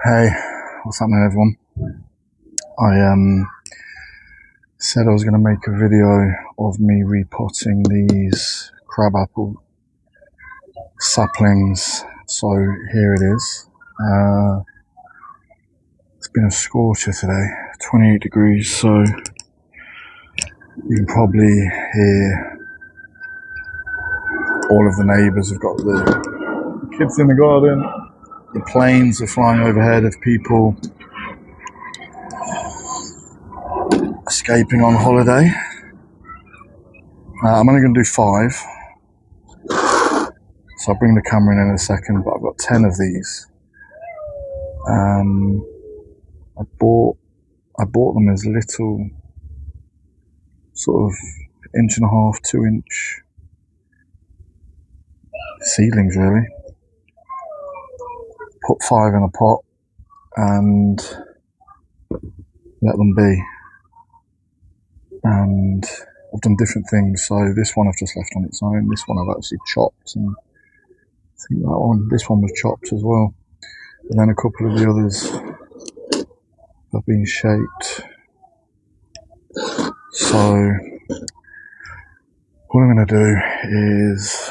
Hey, what's happening, everyone? I said I was going to make a video of me repotting these crabapple saplings, so here it is. It's been a scorcher today, 28 degrees, so you can probably hear all of the neighbours have got the kids in the garden. The planes are flying overhead of people escaping on holiday. I'm only going to do 5. So I'll bring the camera in a second, but I've got 10 of these. I bought them as little sort of 1.5 to 2-inch seedlings, really. Put 5 in a pot and let them be. And I've done different things. So this one I've just left on its own. This one I've actually chopped, and I think this one was chopped as well. And then a couple of the others have been shaped. So what I'm going to do is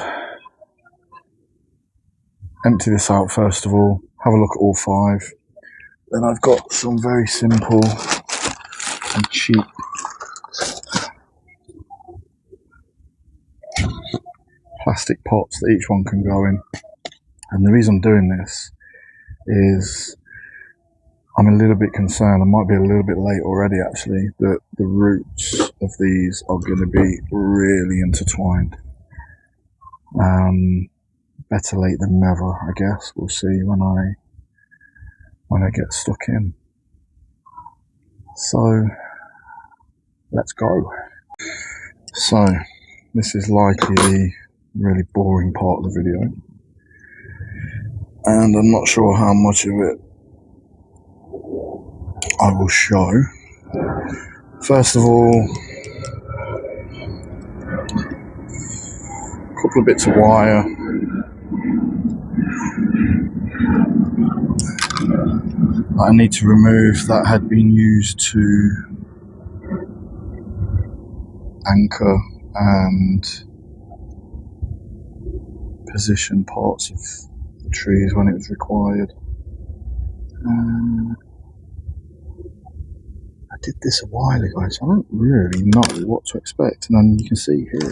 empty this out first of all, have a look at all 5. Then I've got some very simple and cheap plastic pots that each one can go in. And the reason I'm doing this is I'm a little bit concerned, I might be a little bit late already actually, that the roots of these are going to be really intertwined. Better late than never, I guess. We'll see when I get stuck in. So let's go. So this is likely the really boring part of the video, and I'm not sure how much of it I will show. First of all, a couple of bits of wire. I need to remove that had been used to anchor and position parts of the trees when it was required. I did this a while ago, so I don't really know what to expect. And then you can see here,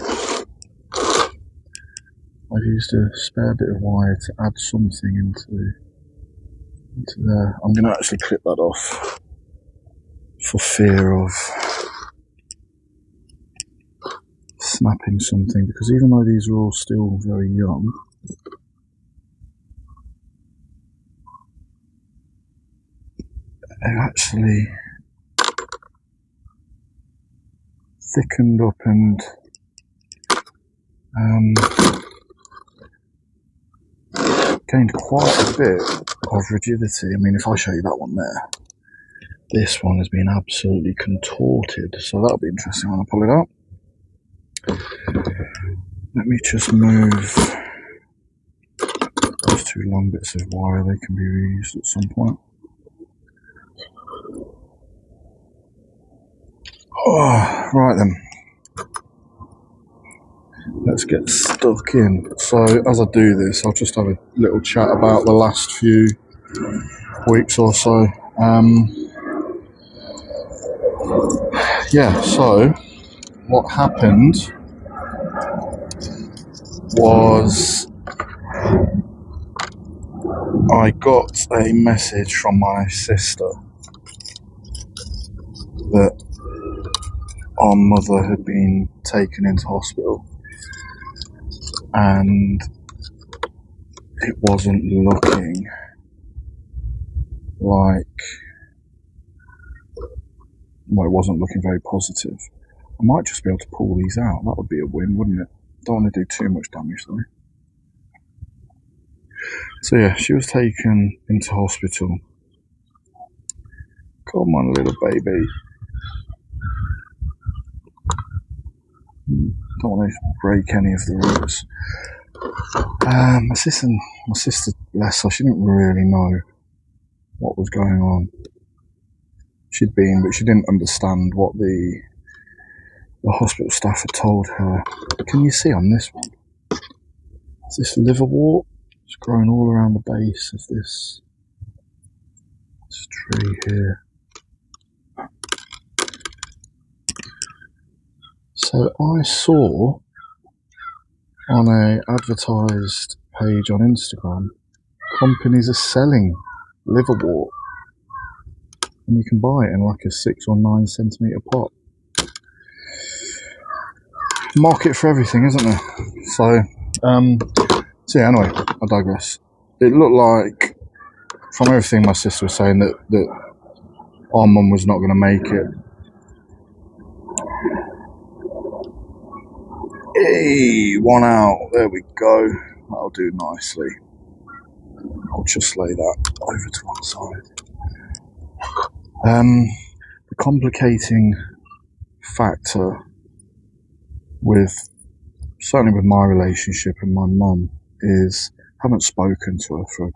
I've used a spare bit of wire to add something into there. I'm going to actually clip that off for fear of snapping something, because even though these are all still very young, they're actually thickened up and gained quite a bit of rigidity. I mean, if I show you that one there, this one has been absolutely contorted, so that'll be interesting when I pull it out. Let me just move those 2 long bits of wire. They can be reused at some point. Oh, right then. Let's get stuck in. So as I do this, I'll just have a little chat about the last few weeks or so. Yeah, so what happened was I got a message from my sister that our mother had been taken into hospital and it wasn't looking like, well, it wasn't looking very positive. I might just be able to pull these out. That would be a win, wouldn't it? Don't want to do too much damage though. So yeah, she was taken into hospital. Come on, little baby. Don't want to break any of the roots. My sister, bless her, she didn't really know what was going on. She'd been, but she didn't understand what the hospital staff had told her. Can you see on this one? Is this liverwort? It's growing all around the base of this tree here. So I saw on a advertised page on Instagram, companies are selling liverwort, and you can buy it in like a 6 or 9 centimetre pot. Market for everything, isn't there? So yeah, anyway, I digress. It looked like, from everything my sister was saying, that our mum was not going to make it. Hey, one out. There we go. That'll do nicely. I'll just lay that over to one side. The complicating factor certainly with my relationship and my mum is I haven't spoken to her for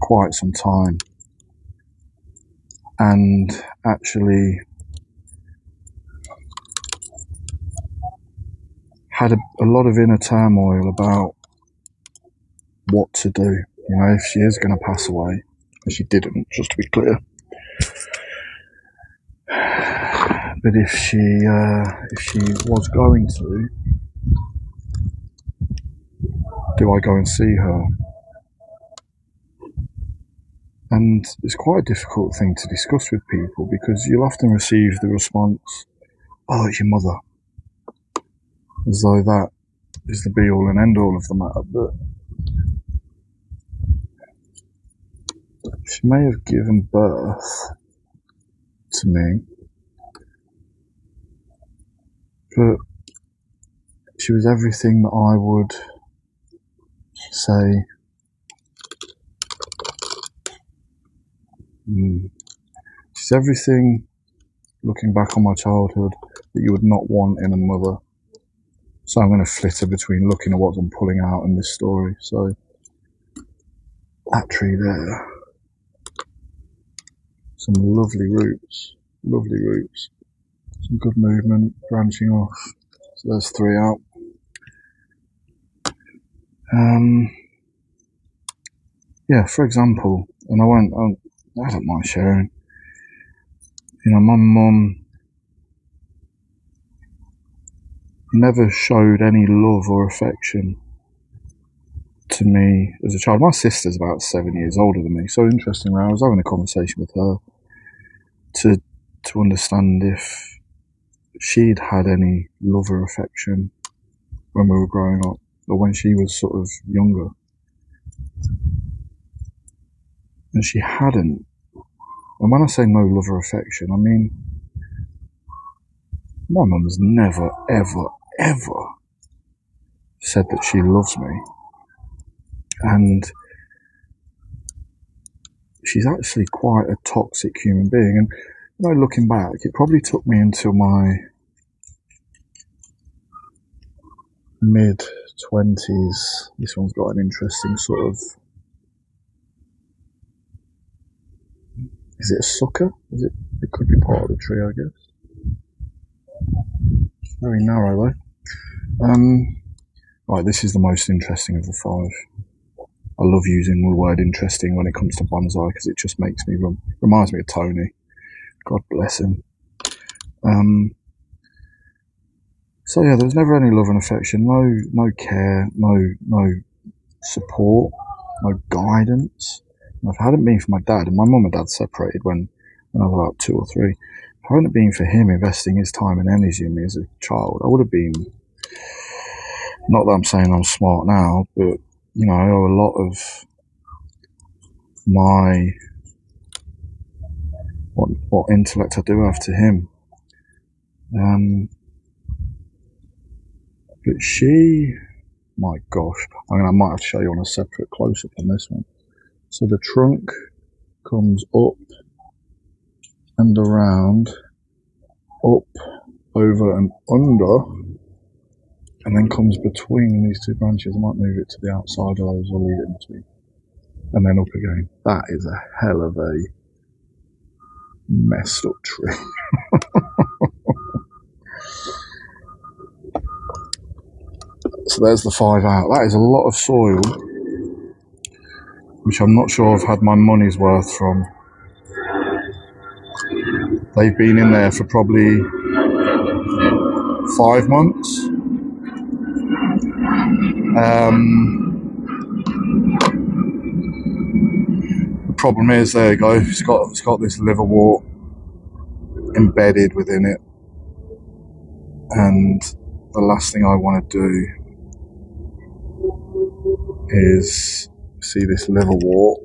quite some time, and actually had a lot of inner turmoil about what to do. You know, if she is going to pass away, and she didn't, just to be clear. But if she was going to, do I go and see her? And it's quite a difficult thing to discuss with people, because you'll often receive the response, "Oh, it's your mother," as though that is the be-all and end-all of the matter. But she may have given birth to me, but she was everything that I would say she's everything, looking back on my childhood, that you would not want in a mother. So I'm going to flitter between looking at what I'm pulling out in this story. So that tree there, some lovely roots, some good movement branching off. So there's 3 out. Yeah, for example, and I don't mind sharing. You know, my mum never showed any love or affection to me as a child. My sister's about 7 years older than me, so interestingly, I was having a conversation with her to understand if she'd had any love or affection when we were growing up, or when she was sort of younger. And she hadn't. And when I say no love or affection, I mean, my mum has never, ever said that she loves me. And she's actually quite a toxic human being. And, you know, looking back, it probably took me until my mid-20s. This one's got an interesting sort of... Is it a sucker? It could be part of the tree, I guess. Very narrow, though. Right, this is the most interesting of the 5. I love using the word interesting when it comes to bonsai, because it just makes me reminds me of Tony. God bless him. So yeah, there was never any love and affection, no care, no support, no guidance. And if it hadn't been for my dad, and my mum and dad separated when I was about 2 or 3, if it hadn't been for him investing his time and energy in me as a child, I would have been, not that I'm saying I'm smart now, but, you know, I owe a lot of my, what intellect I do have to him. But she, my gosh, I might have to show you on a separate close-up on this one. So the trunk comes up and around, up, over and under, and then comes between these 2 branches. I might move it to the outside of those or leave it in between. and then up again. That is a hell of a messed up tree. So there's the 5 out. That is a lot of soil, which I'm not sure I've had my money's worth from. They've been in there for probably 5 months. The problem is, there you go, it's got this liverwort embedded within it, and the last thing I want to do is see this liverwort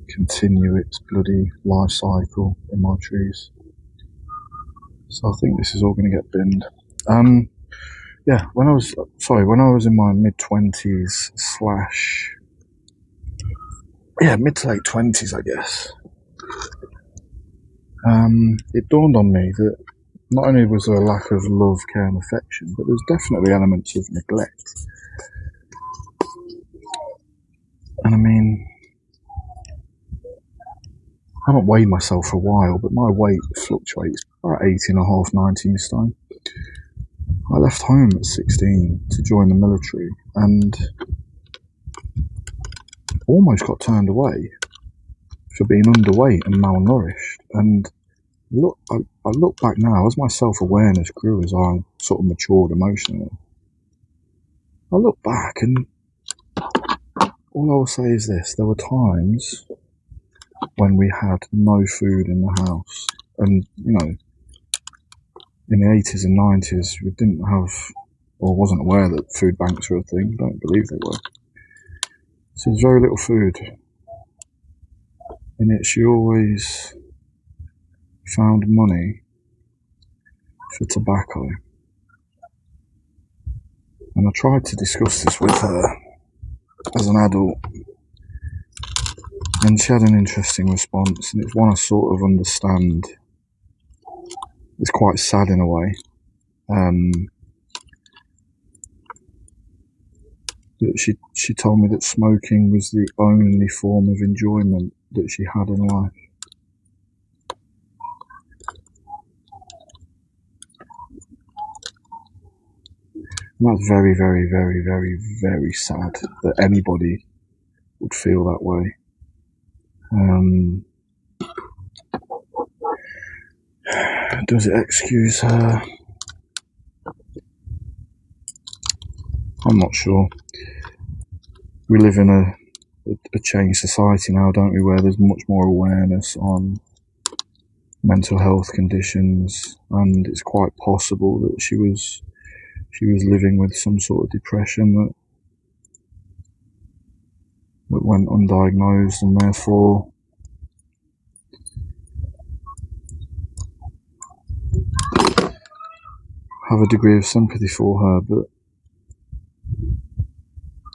continue its bloody life cycle in my trees. So I think this is all going to get binned. Yeah, when I was in my mid-20s slash, yeah, mid to late 20s, I guess, it dawned on me that not only was there a lack of love, care and affection, but there's definitely elements of neglect. And I mean, I haven't weighed myself for a while, but my weight fluctuates about 18.5, 19 stone. I left home at 16 to join the military and almost got turned away for being underweight and malnourished. And look, I look back now, as my self-awareness grew, as I sort of matured emotionally, I look back and all I will say is this: there were times when we had no food in the house, and you know, in the 80s and 90s we didn't have, or wasn't aware that food banks were a thing. I don't believe they were. So there's very little food, and yet she always found money for tobacco. And I tried to discuss this with her as an adult, and she had an interesting response, and it's one I sort of understand. It's quite sad in a way. That she told me that smoking was the only form of enjoyment that she had in life. And that's very, very, very, very, very sad that anybody would feel that way. Does it excuse her? I'm not sure. We live in a changed society now, don't we, where there's much more awareness on mental health conditions, and it's quite possible that she was living with some sort of depression that went undiagnosed, and therefore have a degree of sympathy for her. But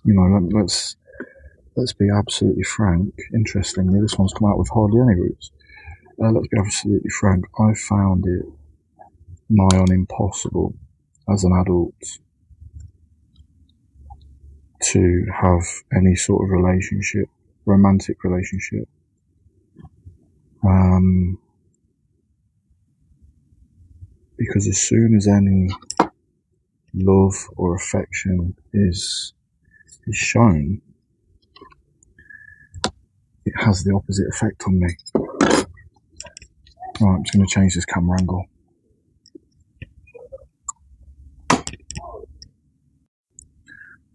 you know, let's be absolutely frank. Interestingly, this one's come out with hardly any roots. Let's be absolutely frank. I found it nigh on impossible as an adult to have any sort of relationship, romantic relationship. Because as soon as any love or affection is shown, it has the opposite effect on me. Right, I'm just going to change this camera angle.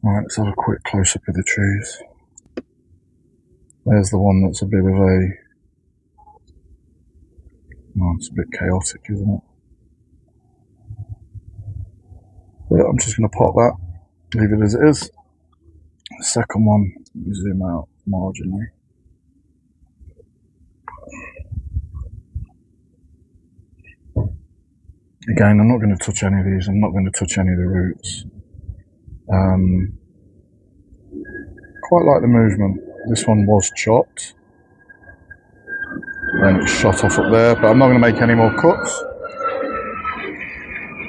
Right, let's have a quick close-up of the trees. There's the one that's a bit of a... well, it's a bit chaotic, isn't it? But I'm just going to pop that, leave it as it is. The second one, let me zoom out marginally. Again, I'm not going to touch any of these. I'm not going to touch any of the roots. Quite like the movement. This one was chopped, then it's shot off up there, but I'm not going to make any more cuts.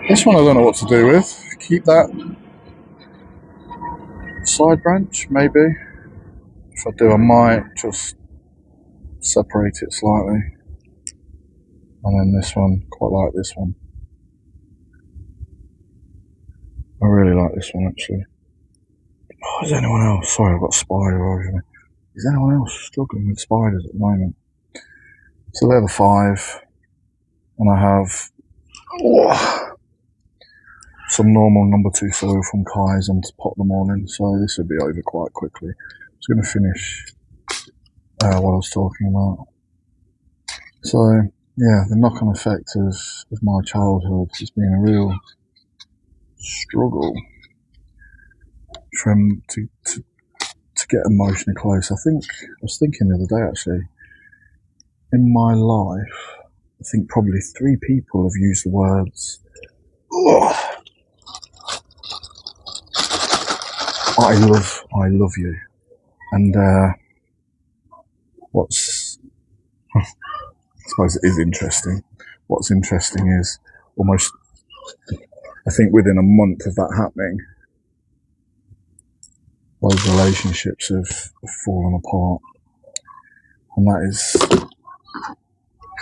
This one I don't know what to do with. Keep that side branch, maybe. If I do, I might just separate it slightly. And then this one, quite like this one. I really like this one actually. Oh, is anyone else? Sorry, I've got a spider over me. Is anyone else struggling with spiders at the moment? So they're the 5. And I have some normal number 2 soil from Kaizen to pot them all in. So this will be over quite quickly. I'm just going to finish what I was talking about. So yeah, the knock-on effect of my childhood has been a real struggle to get emotionally close. I was thinking the other day actually, in my life, I think probably 3 people have used the words, I love you. And I suppose it is interesting. What's interesting is almost, I think within a month of that happening, those relationships have fallen apart. And that is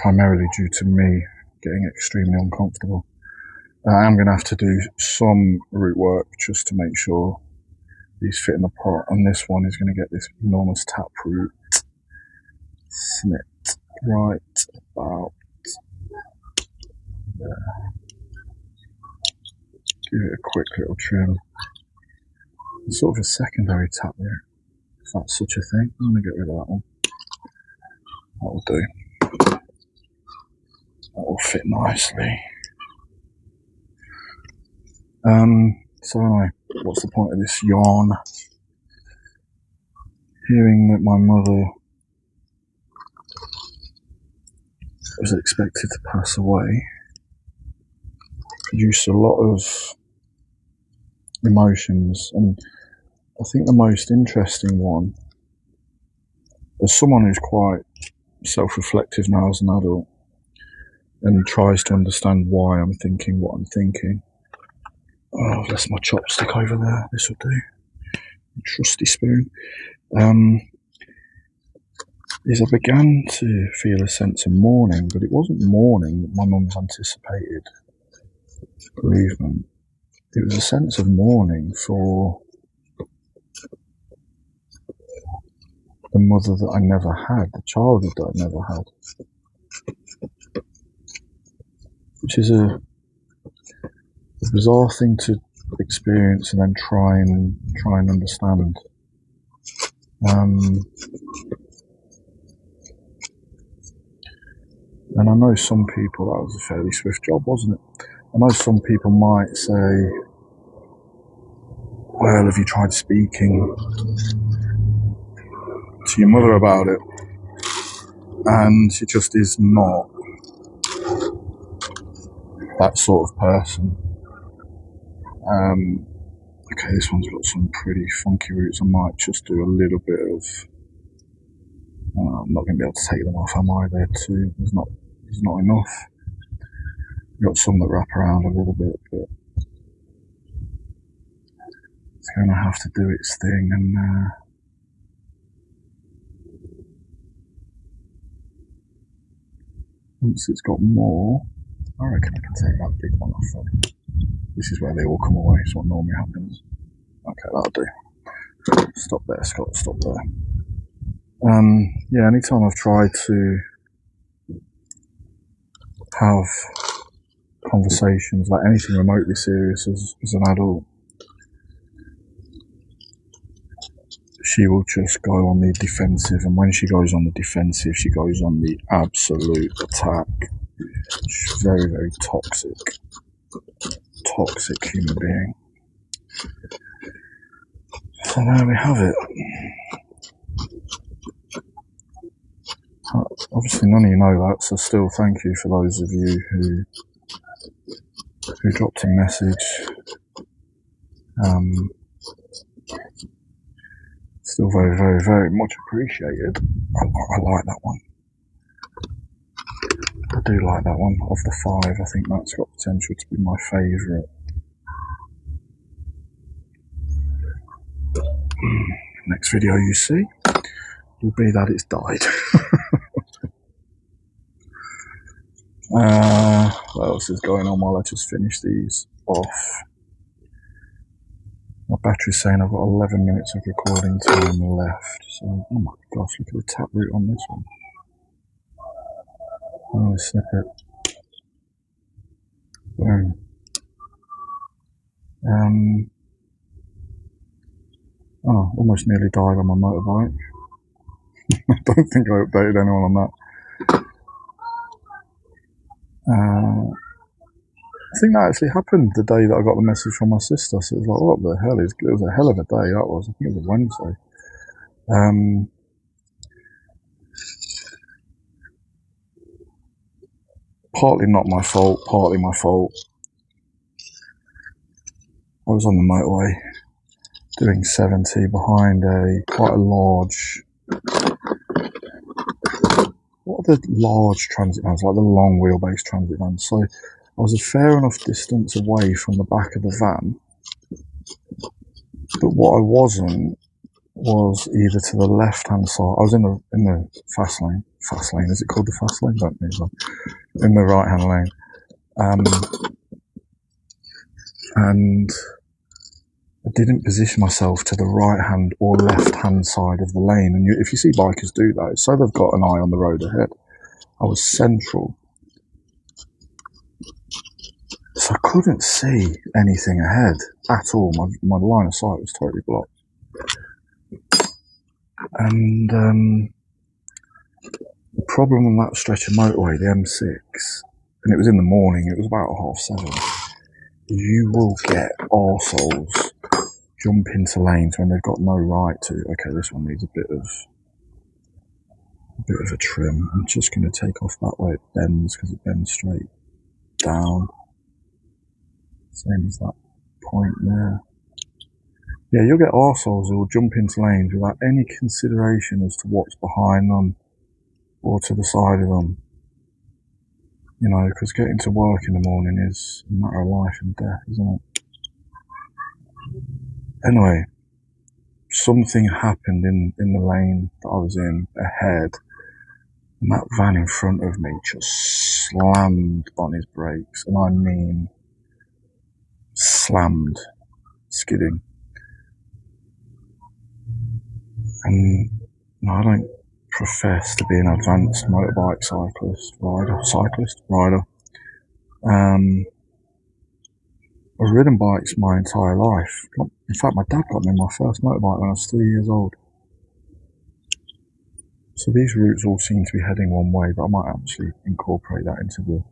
primarily due to me getting extremely uncomfortable. I am going to have to do some root work just to make sure these fit in the pot. And this one is going to get this enormous taproot snipped right about there. Give it a quick little trim. It's sort of a secondary tap there, if that's such a thing. I'm going to get rid of that one. That will do. That will fit nicely. So anyway, what's the point of this yarn? Hearing that my mother was expected to pass away produced a lot of emotions, and I think the most interesting one, as someone who's quite self-reflective now as an adult and tries to understand why I'm thinking what I'm thinking. Oh, I've left my chopstick over there. This will do. Trusty spoon. Is I began to feel a sense of mourning, but it wasn't mourning that my mum's anticipated bereavement. It was a sense of mourning for the mother that I never had, the childhood that I never had, which is a bizarre thing to experience and then try and understand. And I know some people, that was a fairly swift job, wasn't it? I know some people might say, well, have you tried speaking to your mother about it? And she just is not that sort of person. Okay, this one's got some pretty funky roots. I might just do a little bit of, I'm not going to be able to take them off, am I? There too, there's not enough. I've got some that wrap around a little bit, but it's going to have to do its thing. And once it's got more, I reckon I can take that big one off. This is where they all come away, it's what normally happens. Okay, that'll do. Stop there, Scott, stop there. Yeah, anytime I've tried to have conversations, like anything remotely serious as an adult, she will just go on the defensive, and when she goes on the defensive, she goes on the absolute attack. She's very, very toxic human being. So there we have it. Obviously none of you know that, so still thank you for those of you who dropped a message. Still very, very, very much appreciated. I like that one. I do like that one. Of the 5, I think that's got potential to be my favourite. Next video you see. will be that it's died. What else is going on while I just finish these off? My battery's saying I've got 11 minutes of recording time left. So, oh my gosh, look at the taproot on this one. I'm going to snip it. Boom. Oh, almost nearly died on my motorbike. I don't think I updated anyone on that. I think that actually happened the day that I got the message from my sister. So it was like, what the hell? It was a hell of a day, that was. I think it was a Wednesday. Partly not my fault, partly my fault. I was on the motorway doing 70 behind quite a large... What are the large transit vans? Like the long wheelbase transit vans. So I was a fair enough distance away from the back of the van, but what I wasn't was either to the left hand side. I was in the fast lane. Fast lane, is it called the fast lane? Don't think so. In the right hand lane. And I didn't position myself to the right hand or left hand side of the lane. And if you see bikers do that, so they've got an eye on the road ahead. I was central, so I couldn't see anything ahead at all. My line of sight was totally blocked. And the problem on that stretch of motorway, the M6, and it was in the morning, it was about 7:30, you will get arseholes jump into lanes when they've got no right to. Okay, this one needs a bit of a trim. I'm just going to take off that way it bends, because it bends straight down. Same as that point there. Yeah, you'll get arseholes who will jump into lanes without any consideration as to what's behind them or to the side of them. You know, because getting to work in the morning is a matter of life and death, isn't it? Anyway, something happened in the lane that I was in ahead, and that van in front of me just slammed on his brakes, and I mean slammed, skidding. And no, I don't profess to be an advanced motorbike rider. I've ridden bikes my entire life. In fact, my dad got me my first motorbike when I was 3 years old. So these routes all seem to be heading one way, but I might actually incorporate that into the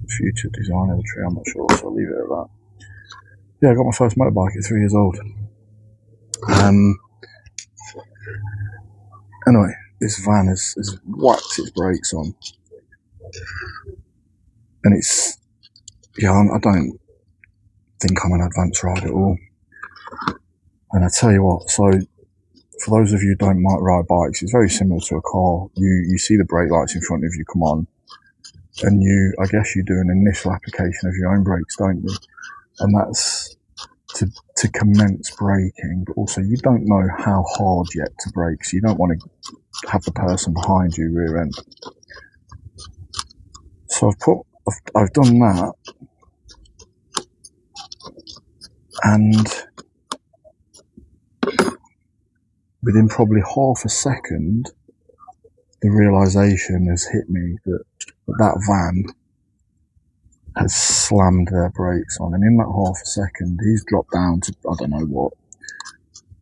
future design of the tree. I'm not sure, so I'll leave it at that. Yeah, I got my first motorbike at 3 years old. Anyway, this van has whacked its brakes on. And it's, yeah, I don't think I'm an advanced rider at all. And I tell you what, so for those of you who don't ride bikes, it's very similar to a car. You see the brake lights in front of you come on, and I guess you do an initial application of your own brakes, don't you? And that's to commence braking, but also you don't know how hard yet to brake, so you don't want to have the person behind you rear end. So I've done that, and within probably half a second, the realization has hit me that van has slammed their brakes on, and in that half a second, he's dropped down to I don't know what,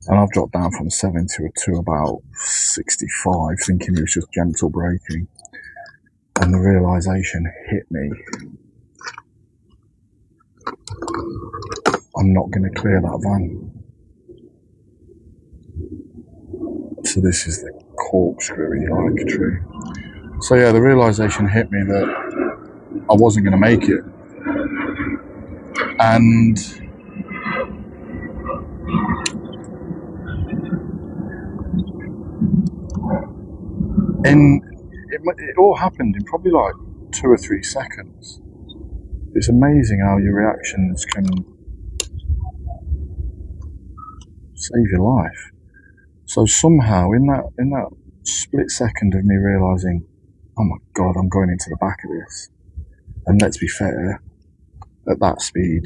and I've dropped down from 70 to about 65, thinking it was just gentle braking, and the realization hit me: I'm not going to clear that van. So this is the corkscrewy like tree. So yeah, the realization hit me that I wasn't going to make it. And it all happened in probably like 2 or 3 seconds. It's amazing how your reactions can save your life. So somehow in that split second of me realising, oh my god, I'm going into the back of this, and let's be fair, at that speed,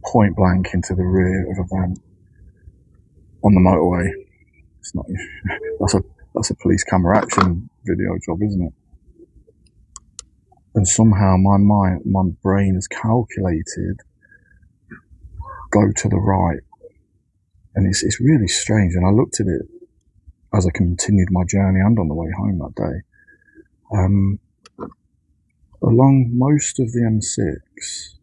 point blank into the rear of a van on the motorway, it's not that's a police camera action video job, isn't it? And somehow my brain has calculated go to the right, and it's really strange. And I looked at it as I continued my journey and on the way home that day. Along most of the M6,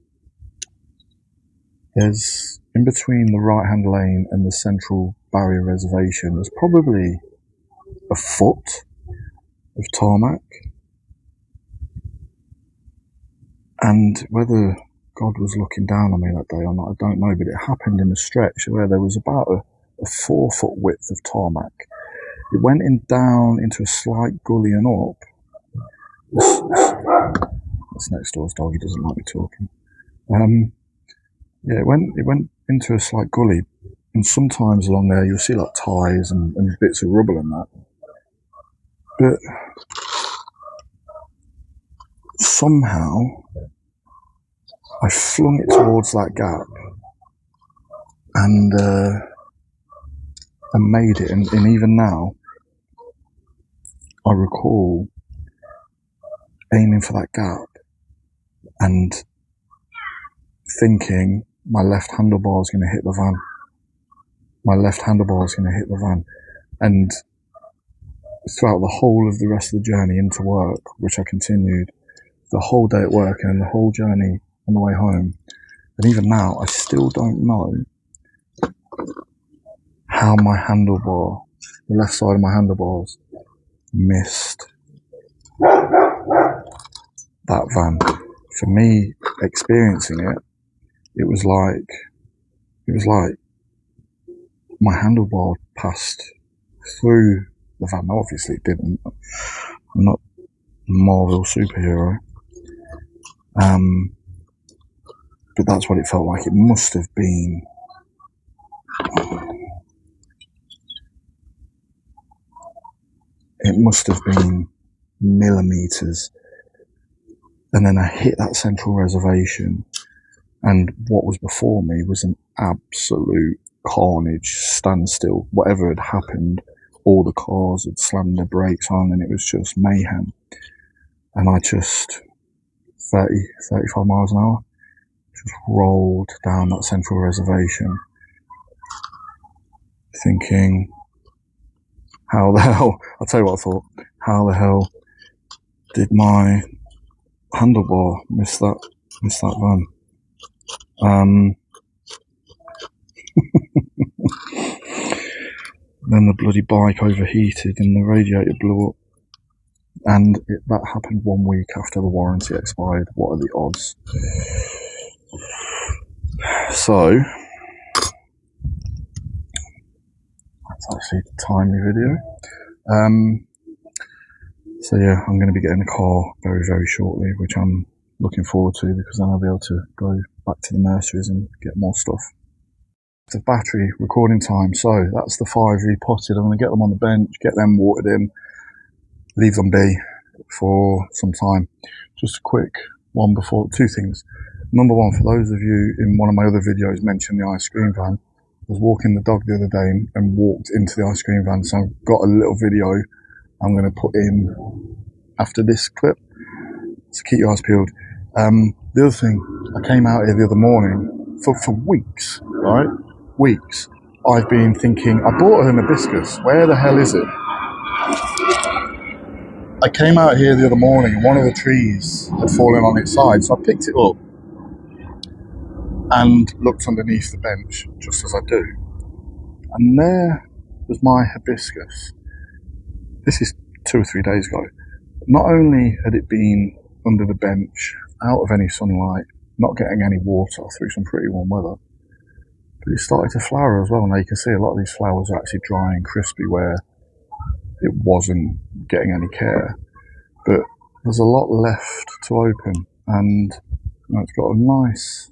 there's in between the right-hand lane and the central barrier reservation, there's probably a foot of tarmac. And whether God was looking down on me that day or not, I don't know, but it happened in a stretch where there was about a 4-foot width of tarmac. It went down into a slight gully and up. That's next door's dog, he doesn't like me talking. Yeah, it went into a slight gully, and sometimes along there you'll see like ties and bits of rubble and that. But somehow I flung it towards that gap and made it. And even now, I recall aiming for that gap and thinking my left handlebar is going to hit the van. My left handlebar is going to hit the van. And throughout the whole of the rest of the journey into work, which I continued, the whole day at work and the whole journey on the way home, and even now, I still don't know how my handlebar, the left side of my handlebars, missed that van. For me, experiencing it, it was like my handlebar passed through the van. Obviously it didn't. I'm not a Marvel superhero. But that's what it felt like. It must have been millimeters. And then I hit that central reservation, and what was before me was an absolute carnage, standstill. Whatever had happened, all the cars had slammed their brakes on, and it was just mayhem. And I just 35 miles an hour, just rolled down that central reservation, thinking, how the hell, I'll tell you what I thought, how the hell did my handlebar miss that van? Then the bloody bike overheated and the radiator blew up. And that happened 1 week after the warranty expired. What are the odds? So, that's actually a timely video. So yeah, I'm going to be getting a car very, very shortly, which I'm looking forward to, because then I'll be able to go back to the nurseries and get more stuff. The battery recording time. So that's the 5 repotted. I'm going to get them on the bench, get them watered in, leave them be for some time. Just a quick one before, two things. Number one, for those of you in one of my other videos mentioned the ice cream van, I was walking the dog the other day and walked into the ice cream van, so I've got a little video I'm going to put in after this clip, so keep your eyes peeled. The other thing, I came out here the other morning, for weeks, right? Weeks, I've been thinking, I bought an hibiscus, where the hell is it? I came out here the other morning and one of the trees had fallen on its side, so I picked it up and looked underneath the bench, just as I do. And there was my hibiscus. This is 2 or 3 days ago. Not only had it been under the bench, out of any sunlight, not getting any water through some pretty warm weather, but it started to flower as well. Now you can see a lot of these flowers are actually dry and crispy where it wasn't getting any care. But there's a lot left to open, and it's got a nice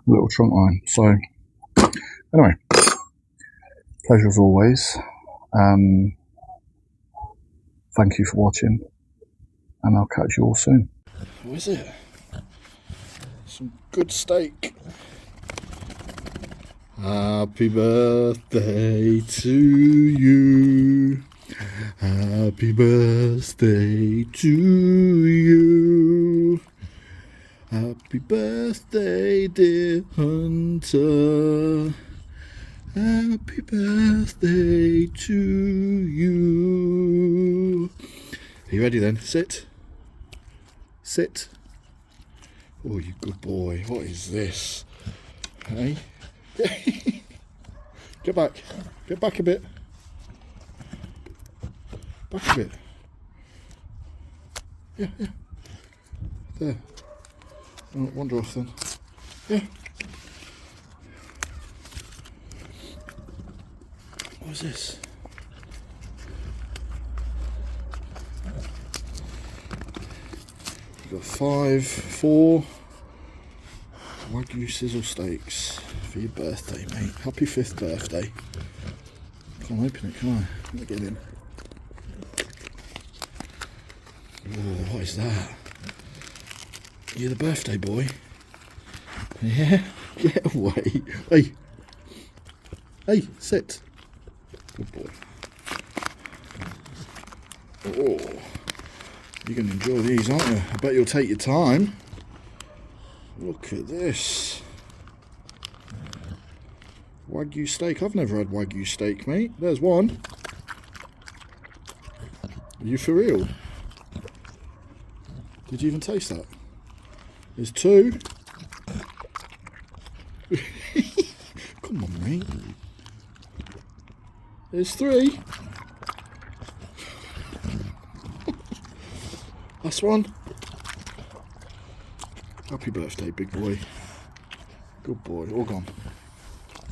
little trunk line. So anyway, Pleasure as always. Thank you for watching, and I'll catch you all soon. What is it? Some good steak. Happy birthday to you. Happy birthday to you. Happy birthday, dear Hunter. Happy birthday to you. Are you ready then? Sit. Sit. Oh, you good boy. What is this? Hey? Get back. Get back a bit. Back a bit. Yeah, yeah. There. Oh, wander off then. Yeah. What is this? You've got 4 Wagyu sizzle steaks for your birthday, mate. Happy 5th birthday. Can't open it, can I? Let me get in. Oh, what is that? You're the birthday boy? Yeah? Get away. Hey. Hey, sit. Good boy. Oh. You're going to enjoy these, aren't you? I bet you'll take your time. Look at this. Wagyu steak. I've never had Wagyu steak, mate. There's one. Are you for real? Did you even taste that? There's 2. Come on, mate. There's 3. That's one. Happy birthday, big boy. Good boy. All gone.